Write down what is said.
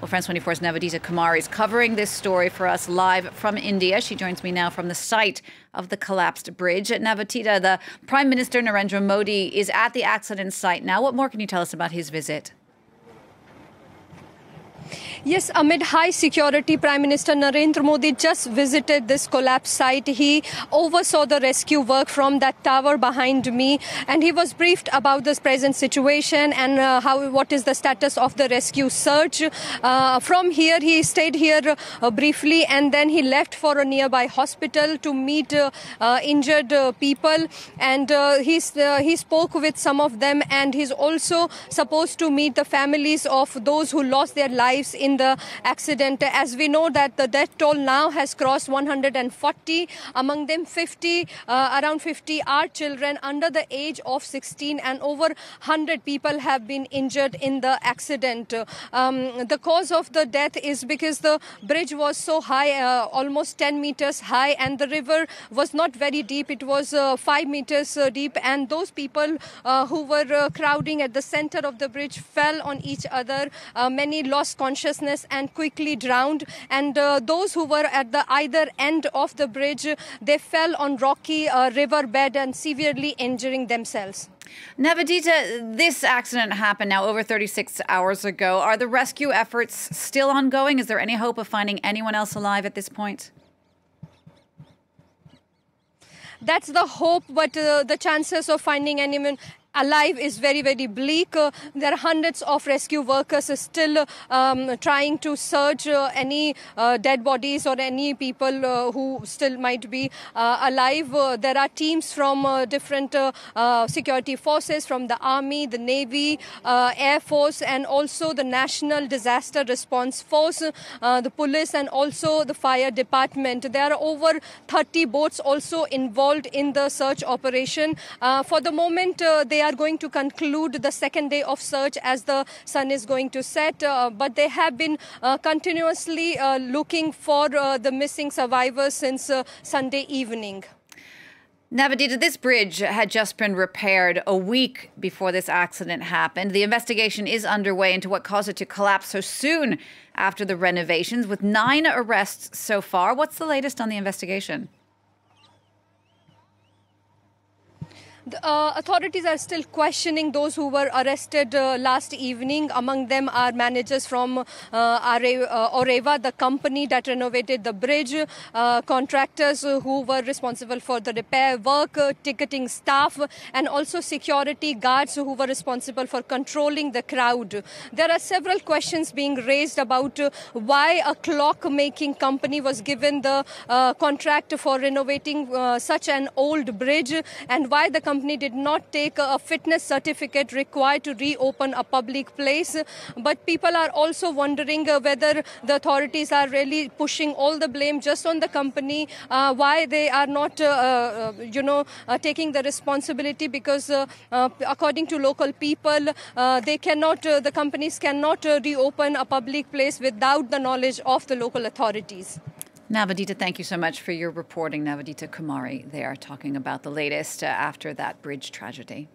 Well, France 24's Navodita Kumari is covering this story for us live from India. She joins me now from the site of the collapsed bridge. Navodita, the Prime Minister Narendra Modi is at the accident site now. What more can you tell us about his visit? Yes, amid high security, Prime Minister Narendra Modi just visited this collapse site. He oversaw the rescue work from that tower behind me, and he was briefed about this present situation and what is the status of the rescue search. From here, he stayed here briefly, and then he left for a nearby hospital to meet injured people, and he spoke with some of them, and he's also supposed to meet the families of those who lost their lives in the accident. As we know that the death toll now has crossed 140, among them around 50 are children under the age of 16, and over 100 people have been injured in the accident. The cause of the death is because the bridge was so high, almost 10 meters high, and the river was not very deep. It was 5 meters deep, and those people who were crowding at the center of the bridge fell on each other. Many lost consciousness and quickly drowned, and those who were at the either end of the bridge, they fell on rocky riverbed and severely injuring themselves. Navodita, this accident happened now over 36 hours ago. Are the rescue efforts still ongoing? Is there any hope of finding anyone else alive at this point? That's the hope, but the chances of finding anyone alive is very, very bleak. There are hundreds of rescue workers still trying to search any dead bodies or any people who still might be alive. There are teams from different security forces, from the Army, the Navy, Air Force, and also the National Disaster Response Force, the police, and also the fire department. There are over 30 boats also involved in the search operation. For the moment, they are going to conclude the second day of search as the sun is going to set, but they have been continuously looking for the missing survivors since Sunday evening. Navodita, this bridge had just been repaired a week before this accident happened. The investigation is underway into what caused it to collapse so soon after the renovations, with 9 arrests so far. What's the latest on the investigation? Authorities are still questioning those who were arrested last evening. Among them are managers from Oreva, the company that renovated the bridge, contractors who were responsible for the repair work, ticketing staff, and also security guards who were responsible for controlling the crowd. There are several questions being raised about why a clock-making company was given the contract for renovating such an old bridge, and why the company did not take a fitness certificate required to reopen a public place. But people are also wondering whether the authorities are really pushing all the blame just on the company, why they are not, taking the responsibility, because according to local people, the companies cannot reopen a public place without the knowledge of the local authorities. Navodita, thank you so much for your reporting. Navodita Kumari there talking about the latest after that bridge tragedy.